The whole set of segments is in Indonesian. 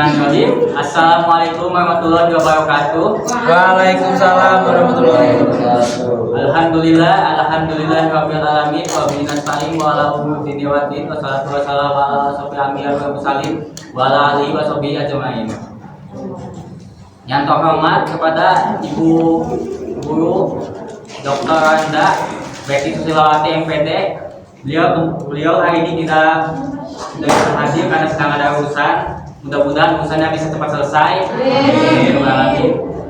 Bismillahirrahmanirrahim. Assalamualaikum warahmatullahi wabarakatuh. Waalaikumsalam warahmatullahi wabarakatuh. Alhamdulillah rabbil alamin wa bihi nasta'in wa ala umuri dini wa din wa salatu wassalamu ala asyrofil anbiya'i wal mursalin wa ala alihi wa sahbihi ajmain. Yang terhormat kepada Ibu Guru Dr. Randa Betty Susilawati MPD. Beliau hari ini tidak hadir karena sedang ada urusan. Mudah-mudahan urusannya bisa cepat selesai.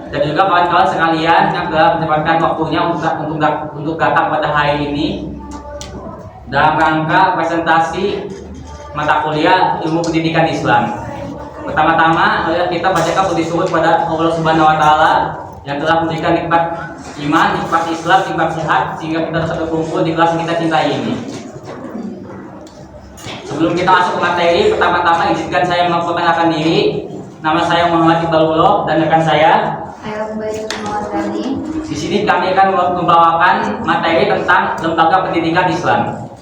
Dan juga kawan-kawan sekalian yang telah menyempatkan waktunya untuk datang pada hari ini dalam rangka presentasi mata kuliah ilmu pendidikan Islam. Pertama-tama kita bacakan puji syukur pada Allah Subhanahu Wa Taala yang telah memberikan nikmat iman, nikmat Islam, nikmat sehat sehingga kita bisa berkumpul di kelas yang kita cintai ini. Sebelum kita masuk ke materi, pertama-tama izinkan saya memperkenalkan diri. Nama saya Muhammad Iqbalullah dan rekan saya di sini kami akan membawakan materi tentang lembaga pendidikan Islam.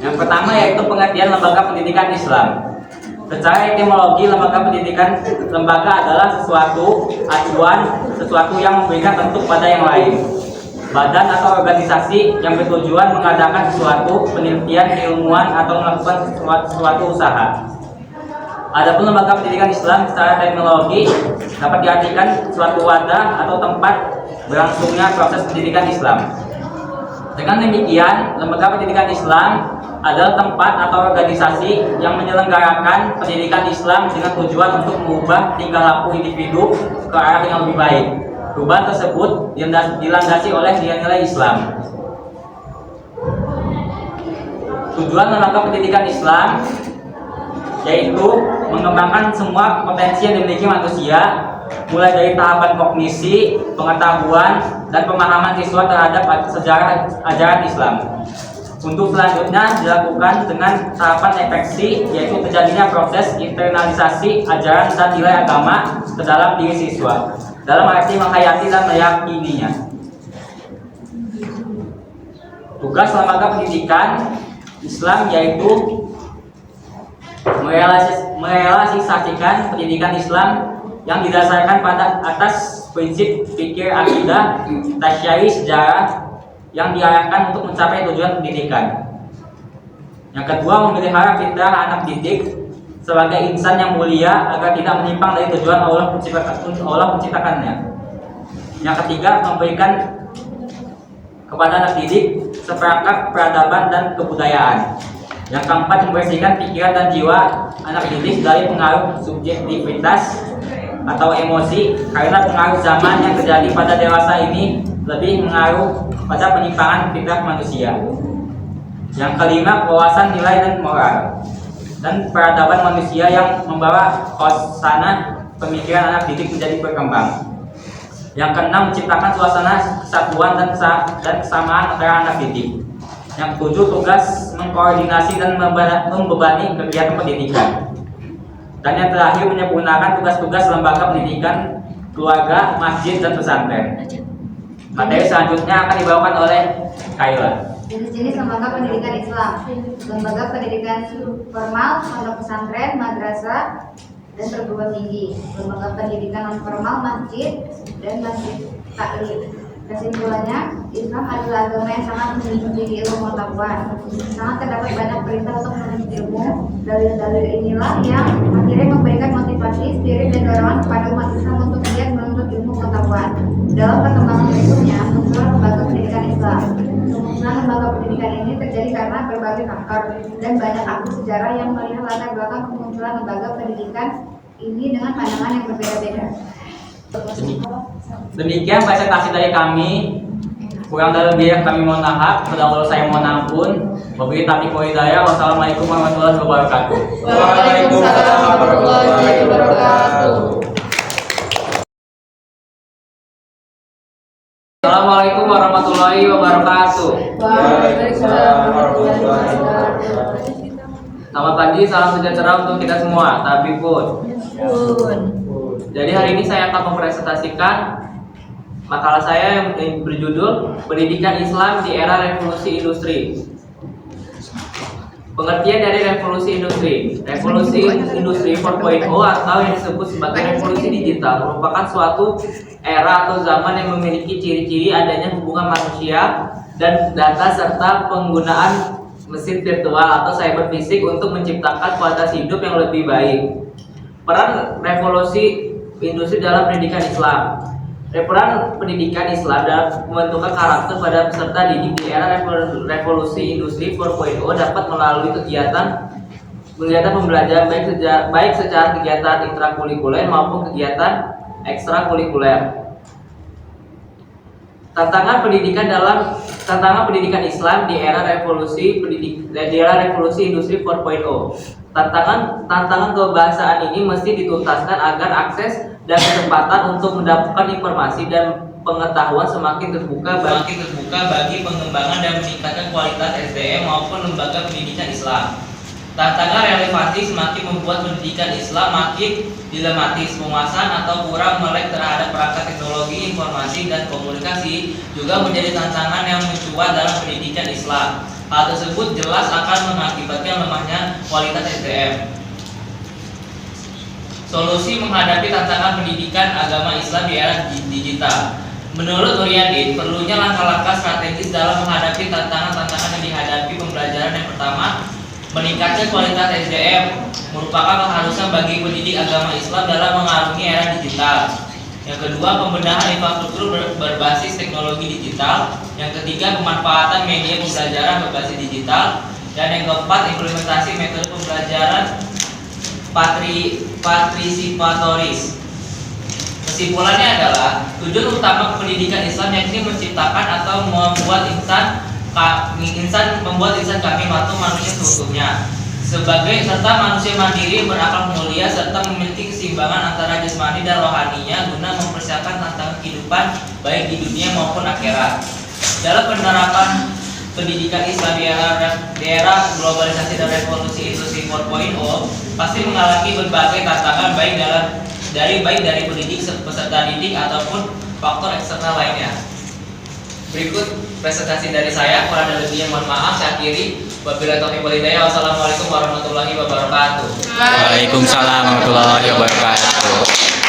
Yang pertama yaitu pengertian lembaga pendidikan Islam. Secara etimologi, lembaga adalah sesuatu acuan, sesuatu yang memberikan bentuk pada yang lain. Badan atau organisasi yang bertujuan mengadakan sesuatu penelitian ilmuwan atau melakukan suatu usaha. Adapun lembaga pendidikan Islam secara terminologi dapat diartikan suatu wadah atau tempat berlangsungnya proses pendidikan Islam. Dengan demikian, lembaga pendidikan Islam adalah tempat atau organisasi yang menyelenggarakan pendidikan Islam dengan tujuan untuk mengubah tingkah laku individu ke arah yang lebih baik. Perubahan tersebut dilandasi oleh nilai-nilai Islam. Tujuan lembaga pendidikan Islam yaitu mengembangkan semua potensi yang dimiliki manusia, mulai dari tahapan kognisi, pengetahuan, dan pemahaman siswa terhadap sejarah ajaran Islam. Untuk selanjutnya dilakukan dengan tahapan efeksi, yaitu terjadinya proses internalisasi ajaran dan nilai agama ke dalam diri siswa, dalam arti menghayati dan meyakininya. Tugas lembaga pendidikan Islam yaitu merealisasikan pendidikan Islam yang didasarkan pada atas prinsip fikih akidah, tasyari sejarah yang diarahkan untuk mencapai tujuan pendidikan. Yang kedua, memelihara fitrah anak didik sebagai insan yang mulia agar tidak menyimpang dari tujuan Allah menciptakannya. Yang ketiga, memberikan kepada anak didik seperangkat peradaban dan kebudayaan. Yang keempat, membersihkan pikiran dan jiwa anak didik dari pengaruh subjektivitas atau emosi, karena pengaruh zaman yang terjadi pada dewasa ini lebih mengaruh pada penyimpangan fitrah manusia. Yang kelima, wawasan nilai dan moral dan peradaban manusia yang membawa khasanah pemikiran anak didik menjadi berkembang. Yang keenam, menciptakan suasana kesatuan dan kesamaan antara anak didik. Yang ketujuh, tugas mengkoordinasi dan membebani kegiatan pendidikan. Dan yang terakhir, menyempurnakan tugas-tugas lembaga pendidikan, keluarga, masjid, dan pesantren. Materi selanjutnya akan dibawakan oleh Kaila. Jenis-jenis lembaga pendidikan Islam: lembaga pendidikan formal, pondok pesantren, madrasah, dan perguruan tinggi. Lembaga pendidikan non formal, masjid, dan masjid taklim. Kesimpulannya, Islam adalah agama yang sangat menjunjung ilmu pengetahuan. Sangat terdapat banyak perintah untuk menuntut ilmu. Dalil-dalil inilah yang akhirnya memberikan motivasi, spirit, dan dorongan kepada umat Islam untuk giat menuntut ilmu pengetahuan. Dalam perkembangan berikutnya, muncullah lembaga pendidikan Islam. Kemunculan lembaga pendidikan ini terjadi karena berbagai faktor dan banyak aktor sejarah yang melihat latar belakang kemunculan lembaga pendidikan ini dengan pandangan yang berbeda-beda. Demikian presentasi dari kami. Kurang dan lebih yang kami mohon maaf. Kepada Allah saya mohon ampun. Wabillahi taufiq wal hidayah. Wassalamualaikum warahmatullahi wabarakatuh. Waalaikumsalam warahmatullahi wabarakatuh. Assalamualaikum warahmatullahi wabarakatuh. Waalaikumsalam warahmatullahi wabarakatuh. Selamat pagi, salam sejahtera untuk kita semua. Tapi pun. Jadi hari ini saya akan mempresentasikan makalah saya yang berjudul Pendidikan Islam di Era Revolusi Industri. Pengertian dari revolusi industri. Revolusi industri 4.0 atau yang disebut sebagai revolusi digital merupakan suatu era atau zaman yang memiliki ciri-ciri adanya hubungan manusia dan data serta penggunaan mesin virtual atau cyber fisik untuk menciptakan kualitas hidup yang lebih baik. Peran revolusi industri dalam pendidikan Islam. Peran pendidikan Islam dalam pembentukan karakter pada peserta didik di era revolusi industri 4.0 dapat melalui kegiatan pembelajaran baik secara kegiatan intrakurikuler maupun kegiatan ekstrakurikuler. Tantangan pendidikan Islam di era revolusi industri 4.0. Tantangan kebahasaan ini mesti dituntaskan agar akses dan kesempatan untuk mendapatkan informasi dan pengetahuan semakin terbuka bagi pengembangan dan meningkatkan kualitas SDM maupun lembaga pendidikan Islam. Tantangan relevansi semakin membuat pendidikan Islam makin dilematis, penguasaan atau kurang melek terhadap perangkat teknologi informasi dan komunikasi juga menjadi tantangan yang mencuat dalam pendidikan Islam. Hal tersebut jelas akan mengakibatkan lemahnya kualitas SDM. Solusi menghadapi tantangan pendidikan agama Islam di era digital. Menurut Nuryadin, perlunya langkah-langkah strategis dalam menghadapi tantangan-tantangan yang dihadapi pembelajaran. Yang pertama, meningkatkan kualitas SDM merupakan keharusan bagi pendidik agama Islam dalam mengarungi era digital. Yang kedua, pembenahan infrastruktur berbasis teknologi digital. Yang ketiga, pemanfaatan media pembelajaran berbasis digital. Dan yang keempat, implementasi metode pembelajaran partisipatoris. Kesimpulannya adalah tujuan utama pendidikan Islam yakni menciptakan atau membuat insan kamil atau manusia seutuhnya sebagai serta manusia mandiri berakal mulia serta memiliki keseimbangan antara jasmani dan rohaninya guna mempersiapkan tantangan kehidupan baik di dunia maupun akhirat. Dalam penerapan pendidikan Islam di era globalisasi dan revolusi industri 4.0 pasti mengalami berbagai tantangan baik dari pendidik, peserta didik ataupun faktor eksternal lainnya. Berikut presentasi dari saya, kurang dan lebihnya mohon maaf. Saya akhiri. Wabillahi taufiq wal hidayah. Wassalamualaikum warahmatullahi wabarakatuh. Waalaikumsalam warahmatullahi wabarakatuh.